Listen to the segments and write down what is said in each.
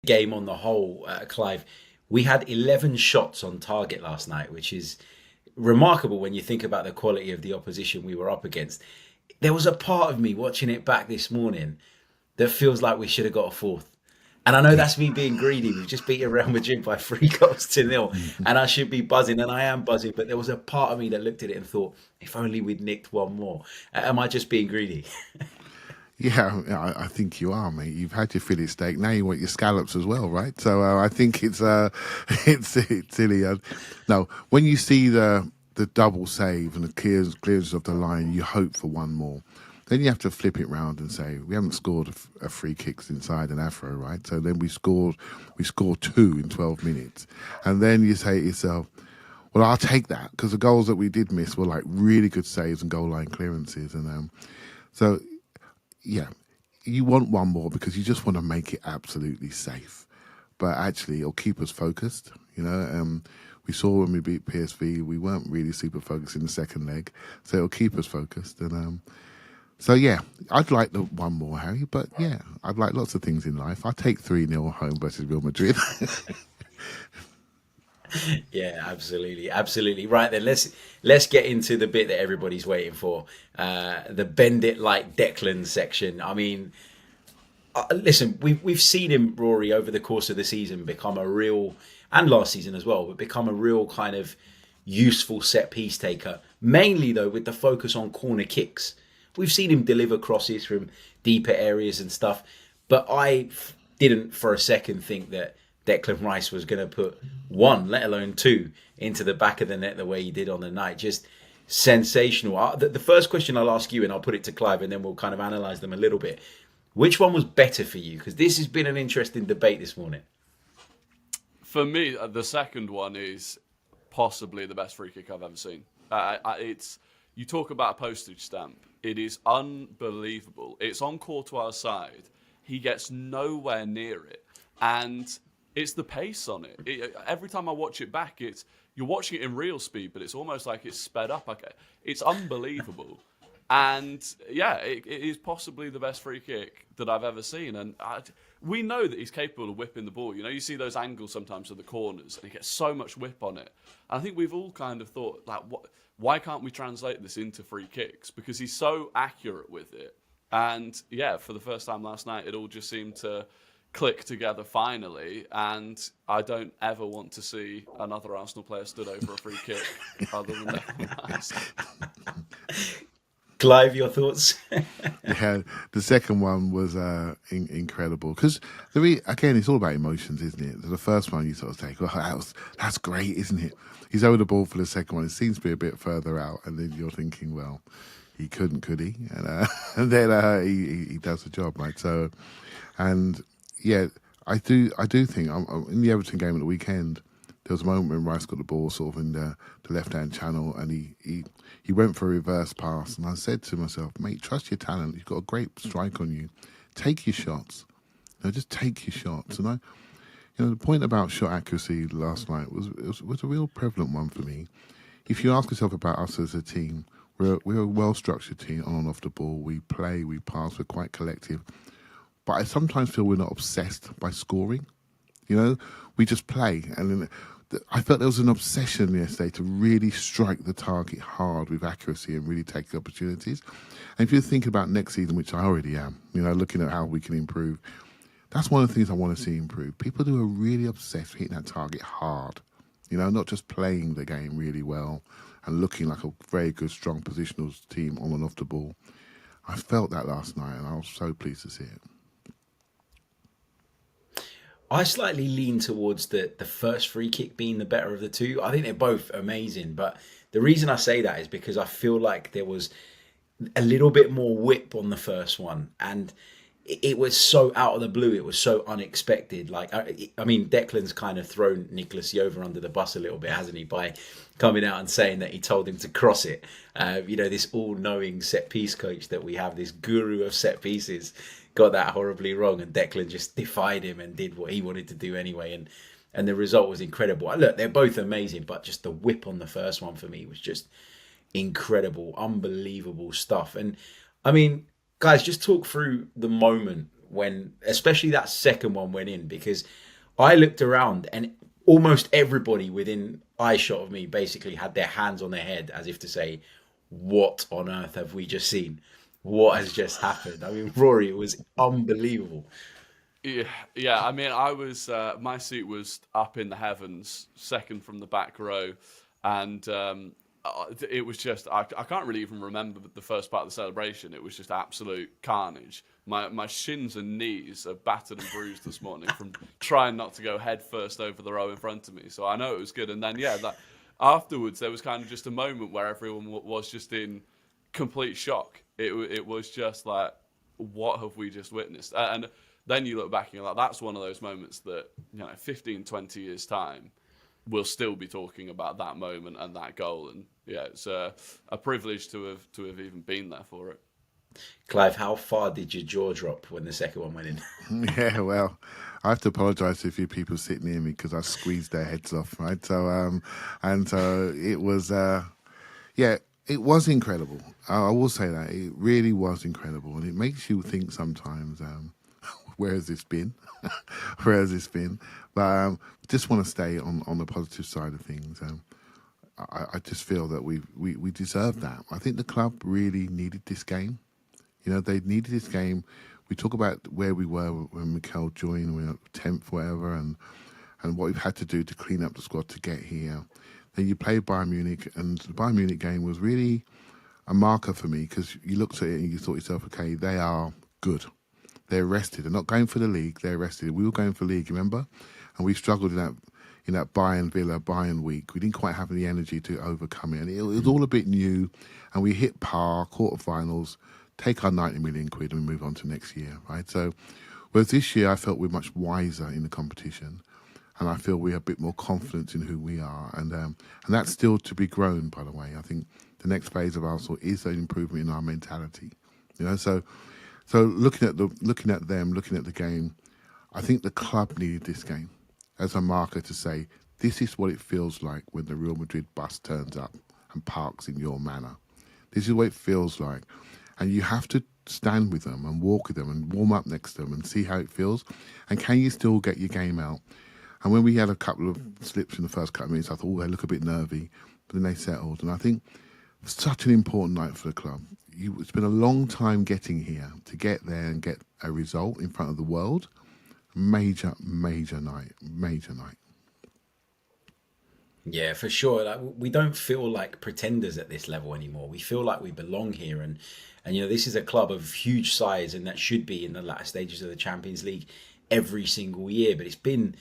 game on the whole, Clive. We had 11 shots on target last night, which is remarkable when you think about the quality of the opposition we were up against. There was a part of me watching it back this morning that feels like we should have got a fourth. And I know that's me being greedy. We've just beaten Real Madrid by 3 goals to 0, and I should be buzzing, and I am buzzing. But there was a part of me that looked at it and thought, if only we'd nicked one more. Am I just being greedy? Yeah, I think you are, mate. You've had your fillet steak. Now you want your scallops as well, right? So I think it's it's silly. No, when you see the double save and the clearance of the line, you hope for one more. Then you have to flip it round and say we haven't scored a free kicks inside an afro, right? So then we scored 2 in 12 minutes, and then you say to yourself, well, I'll take that because the goals that we did miss were like really good saves and goal line clearances, and so. Yeah, you want one more because you just want to make it absolutely safe. But actually, it'll keep us focused. We saw when we beat PSV, we weren't really super focused in the second leg. So it'll keep us focused. And so, yeah, I'd like the one more, Harry. But, yeah, I'd like lots of things in life. I'll take 3-0 home versus Real Madrid. Yeah, absolutely. Right then, let's get into the bit that everybody's waiting for, the bend it like Declan section. I mean, listen, we've seen him, Rory, over the course of the season become a real, and last season as well, but become a real kind of useful set piece taker. Mainly though, with the focus on corner kicks. We've seen him deliver crosses from deeper areas and stuff, but I didn't for a second think that Declan Rice was going to put one, let alone two, into the back of the net the way he did on the night. Just sensational. The first question I'll ask you, and I'll put it to Clive, and then we'll kind of analyse them a little bit. Which one was better for you? Because this has been an interesting debate this morning. For me, the second one is possibly the best free kick I've ever seen. It's you talk about a postage stamp. It is unbelievable. It's on Courtois' side. He gets nowhere near it, and it's the pace on it. Every time I watch it back, you're watching it in real speed, but it's almost like it's sped up. It's unbelievable. And yeah, it is possibly the best free kick that I've ever seen. And we know that he's capable of whipping the ball. You see those angles sometimes of the corners, and he gets so much whip on it. And I think we've all kind of thought, like, why can't we translate this into free kicks? Because he's so accurate with it. And yeah, for the first time last night, it all just seemed to click together finally, and I don't ever want to see another Arsenal player stood over a free kick other than Declan Rice. Clive, your thoughts? Yeah, the second one was incredible because again, it's all about emotions, isn't it? The first one you sort of take, well, that's great, isn't it? He's over the ball for the second one. It seems to be a bit further out, and then you're thinking, well, he couldn't, could he? And then he does the job, right? So, and yeah, I do think in the Everton game at the weekend, there was a moment when Rice got the ball sort of in the left-hand channel, and he went for a reverse pass, and I said to myself, mate, trust your talent. You've got a great strike on you. Take your shots. Just take your shots. And the point about shot accuracy last night was a real prevalent one for me. If you ask yourself about us as a team, we're a well-structured team on and off the ball. We play, we pass, we're quite collective. But I sometimes feel we're not obsessed by scoring. We just play. And then I felt there was an obsession yesterday to really strike the target hard with accuracy and really take the opportunities. And if you're thinking about next season, which I already am, looking at how we can improve, that's one of the things I want to see improve. People who are really obsessed with hitting that target hard, not just playing the game really well and looking like a very good, strong positional team on and off the ball. I felt that last night, and I was so pleased to see it. I slightly lean towards the first free kick being the better of the two. I think they're both amazing, but the reason I say that is because I feel like there was a little bit more whip on the first one, and it was so out of the blue. It was so unexpected. Like, I mean, Declan's kind of thrown Nicolas Jova under the bus a little bit, hasn't he, by coming out and saying that he told him to cross it. This all-knowing set-piece coach that we have, this guru of set-pieces, got that horribly wrong, and Declan just defied him and did what he wanted to do anyway, and the result was incredible. Look, they're both amazing, but just the whip on the first one for me was just incredible, unbelievable stuff. And I mean, guys, just talk through the moment when, especially that second one went in, because I looked around and almost everybody within eye shot of me basically had their hands on their head as if to say, what on earth have we just seen? What has just happened? I mean, Rory, it was unbelievable. Yeah. I mean, I was my seat was up in the heavens, second from the back row, and it was just I can't really even remember the first part of the celebration. It was just absolute carnage. My shins and knees are battered and bruised this morning from trying not to go head first over the row in front of me. So I know it was good. And then afterwards there was kind of just a moment where everyone was just in complete shock. It was just like, what have we just witnessed? And then you look back and you're like, that's one of those moments that, 15, 20 years time, we'll still be talking about that moment and that goal. And yeah, it's a privilege to have even been there for it. Clive, how far did your jaw drop when the second one went in? Yeah, well, I have to apologise to a few people sitting near me because I squeezed their heads off, right? So, it was, it was incredible. I will say that it really was incredible, and it makes you think sometimes, where has this been? Where has this been? But just want to stay on the positive side of things. I just feel that we deserve that. I think the club really needed this game. They needed this game. We talk about where we were when Mikel joined, we were 10th, whatever, and what we've had to do to clean up the squad to get here. Then you played Bayern Munich, and the Bayern Munich game was really a marker for me because you looked at it and you thought to yourself, okay, they are good. They're rested. They're not going for the league. They're rested. We were going for league, remember? And we struggled in that Bayern Villa, Bayern week. We didn't quite have the energy to overcome it. And it was all a bit new. And we hit par, quarterfinals, take our 90 million quid and move on to next year, right? So, whereas this year I felt we're much wiser in the competition, and I feel we have a bit more confidence in who we are, and that's still to be grown, by the way. I think the next phase of Arsenal is an improvement in our mentality, So looking at them, looking at the game, I think the club needed this game as a marker to say this is what it feels like when the Real Madrid bus turns up and parks in your manor. This is what it feels like. And you have to stand with them and walk with them and warm up next to them and see how it feels. And can you still get your game out? And when we had a couple of slips in the first couple of minutes, I thought, they look a bit nervy. But then they settled. And I think it's such an important night for the club. It's been a long time getting here. To get there and get a result in front of the world, major night. Yeah, for sure. Like, we don't feel like pretenders at this level anymore. We feel like we belong here, and this is a club of huge size, and that should be in the latter stages of the Champions League every single year. But it's been,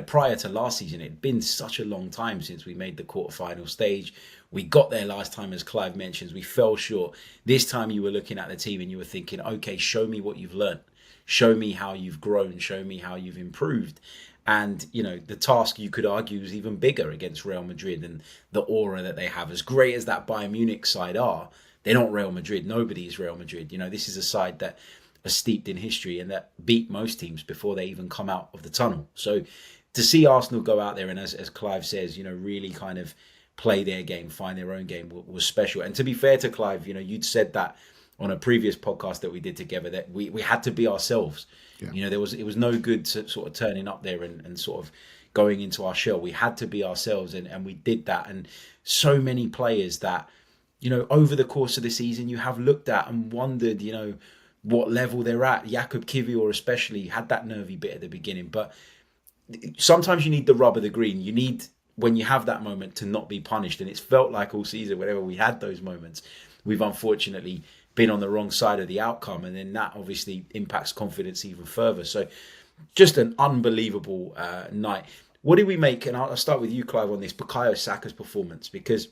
prior to last season, it'd been such a long time since we made the quarterfinal stage. We got there last time, as Clive mentions. We fell short. This time you were looking at the team and you were thinking, okay, show me what you've learnt. Show me how you've grown. Show me how you've improved. And, the task, you could argue, is even bigger against Real Madrid and the aura that they have. As great as that Bayern Munich side are, they're not Real Madrid. Nobody is Real Madrid. This is a side that are steeped in history and that beat most teams before they even come out of the tunnel. So to see Arsenal go out there and, as Clive says, really kind of play their game, find their own game was special. And to be fair to Clive, you'd said that on a previous podcast that we did together, that we had to be ourselves. Yeah. It was no good to sort of turning up there and sort of going into our shell. We had to be ourselves, and we did that. And so many players that, over the course of the season, you have looked at and wondered, what level they're at. Jakub Kiwior especially had that nervy bit at the beginning. But sometimes you need the rub of the green. You need, when you have that moment, to not be punished. And it's felt like all season, whenever we had those moments, we've unfortunately been on the wrong side of the outcome, and then that obviously impacts confidence even further. So just an unbelievable night. What did we make, and I'll start with you, Clive, on this, Bukayo Saka's performance, because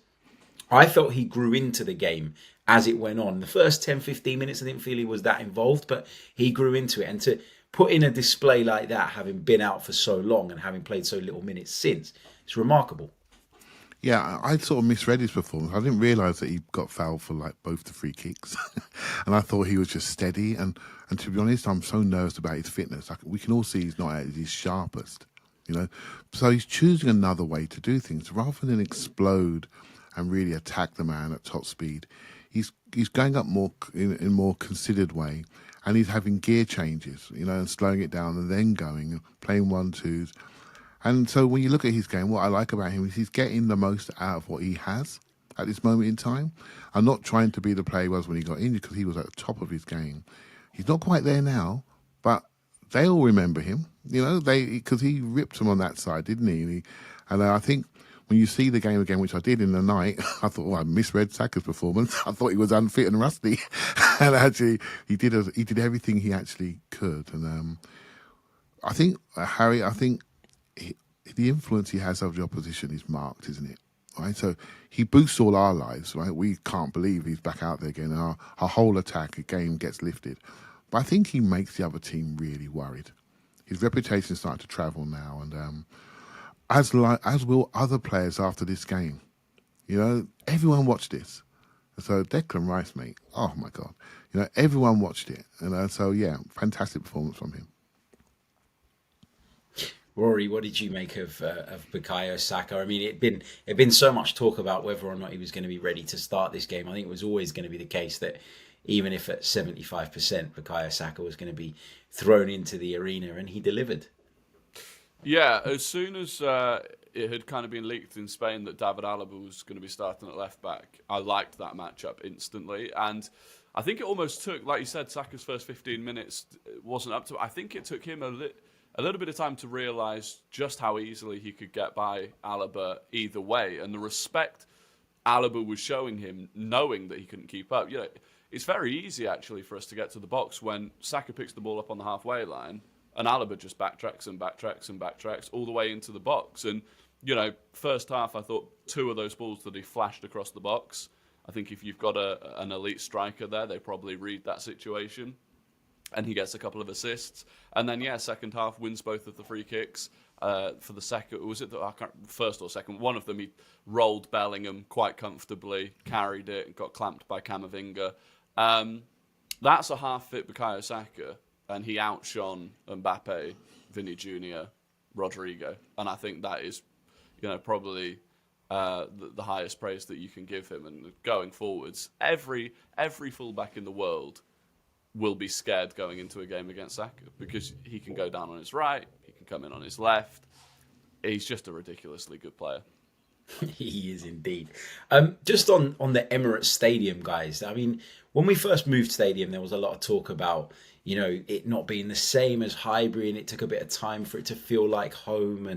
I felt he grew into the game as it went on. The first 10, 15 minutes, I didn't feel he was that involved, but he grew into it. And to put in a display like that, having been out for so long and having played so little minutes since, it's remarkable. Yeah, I sort of misread his performance. I didn't realise that he got fouled for both the free kicks. And I thought he was just steady. And to be honest, I'm so nervous about his fitness. We can all see he's not at his sharpest, So he's choosing another way to do things. Rather than explode and really attack the man at top speed, he's going up more in a more considered way. and he's having gear changes, and slowing it down and then going, playing 1-2s. And so when you look at his game, what I like about him is he's getting the most out of what he has at this moment in time. I'm not trying to be the player he was when he got injured, because he was at the top of his game. He's not quite there now, but they all remember him, because he ripped them on that side, didn't he? And I think when you see the game again, which I did in the night, I thought, I misread Saka's performance. I thought he was unfit and rusty, and actually he did everything he actually could. And I think Harry, the influence he has over the opposition is marked, isn't it? Right, so he boosts all our lives. Right, we can't believe he's back out there again. And our whole attack game gets lifted, but I think he makes the other team really worried. His reputation is starting to travel now, and as will other players after this game. Everyone watched this. So Declan Rice, mate, oh my God, everyone watched it, and so yeah, fantastic performance from him. Rory, what did you make of Bukayo Saka? I mean, it'd been so much talk about whether or not he was going to be ready to start this game. I think it was always going to be the case that even if at 75%, Bukayo Saka was going to be thrown into the arena, and he delivered. Yeah, as soon as it had kind of been leaked in Spain that David Alaba was going to be starting at left back, I liked that matchup instantly. And I think it almost took, like you said, Saka's first 15 minutes wasn't up to it. I think it took him a little bit of time to realise just how easily he could get by Alaba either way, and the respect Alaba was showing him, knowing that he couldn't keep up. It's very easy actually for us to get to the box when Saka picks the ball up on the halfway line, and Alaba just backtracks and backtracks and backtracks all the way into the box. And first half, I thought 2 of those balls that he flashed across the box. I think if you've got an elite striker there, they probably read that situation. And he gets a couple of assists. And then, second half wins both of the free kicks. For the second, was it first or second? One of them, he rolled Bellingham quite comfortably, carried it, and got clamped by Camavinga. That's a half-fit Bukayo Saka, and he outshone Mbappe, Vinny Jr., Rodrigo. And I think that is, probably the highest praise that you can give him. And going forwards, every fullback in the world will be scared going into a game against Saka, because he can go down on his right, he can come in on his left. He's just a ridiculously good player. He is indeed. Just on the Emirates Stadium, guys. I mean, when we first moved stadium, there was a lot of talk about, it not being the same as Highbury, and it took a bit of time for it to feel like home,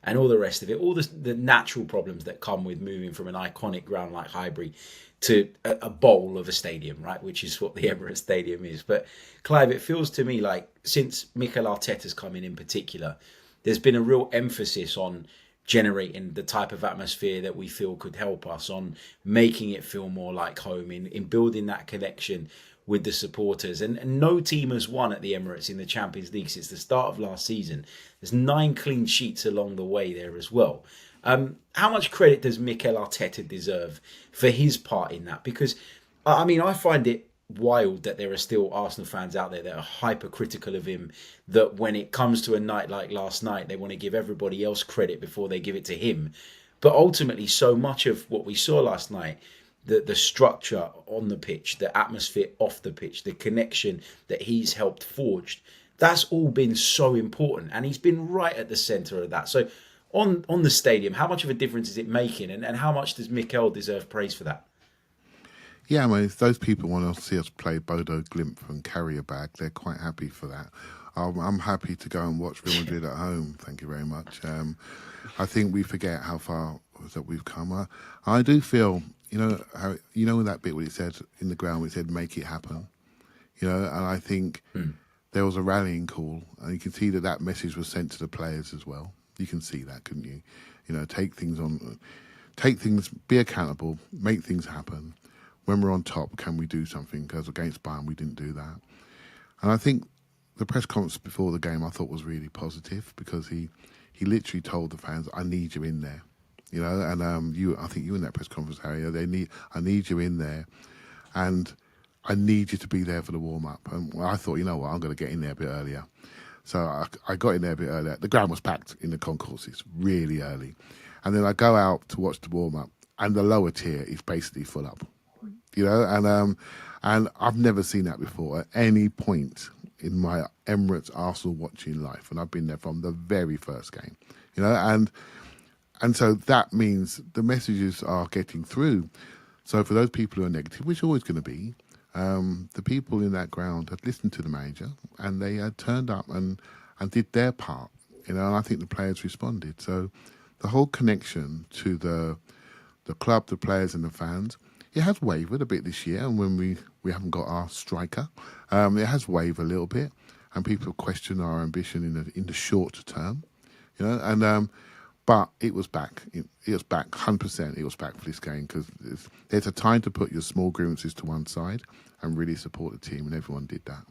and all the rest of it. All the natural problems that come with moving from an iconic ground like Highbury to a bowl of a stadium, right? Which is what the Emirates Stadium is. But Clive, it feels to me like since Mikel Arteta's come in particular, there's been a real emphasis on generating the type of atmosphere that we feel could help us, on making it feel more like home, in building that connection with the supporters. And no team has won at the Emirates in the Champions League since the start of last season. There's 9 clean sheets along the way there as well. How much credit does Mikel Arteta deserve for his part in that? Because, I mean, I find it wild that there are still Arsenal fans out there that are hypercritical of him, that when it comes to a night like last night, they want to give everybody else credit before they give it to him. But ultimately, so much of what we saw last night, the structure on the pitch, the atmosphere off the pitch, the connection that he's helped forge, that's all been so important. And he's been right at the centre of that. So on the stadium, how much of a difference is it making, and how much does Mikel deserve praise for that? Yeah, I mean, if those people want to see us play Bodo Glimt and carry a bag, they're quite happy for that. I'm happy to go and watch Real Madrid at home. Thank you very much. I think we forget how far that we've come. I do feel, that bit where it said in the ground, where it said "make it happen," and I think there was a rallying call, and you can see that message was sent to the players as well. You can see that, couldn't you? Take things, be accountable, make things happen. When we're on top, can we do something? Because against Bayern, we didn't do that. And I think the press conference before the game I thought was really positive, because he literally told the fans, "I need you in there," And I think you in that press conference, Harry. I need you in there, and I need you to be there for the warm up. And I thought, I'm going to get in there a bit earlier. So I got in there a bit earlier. The ground was packed in the concourses really early. And then I go out to watch the warm-up, and the lower tier is basically full up. And And I've never seen that before at any point in my Emirates Arsenal watching life, and I've been there from the very first game, and so that means the messages are getting through. So for those people who are negative, which are always going to be, the people in that ground had listened to the manager and they had turned up and did their part, and I think the players responded. So the whole connection to the club, the players and the fans, it has wavered a bit this year, and when we haven't got our striker, it has wavered a little bit, and people question our ambition in the short term, and but it was back. It was back 100%. It was back for this game because there's a time to put your small grievances to one side and really support the team, and everyone did that.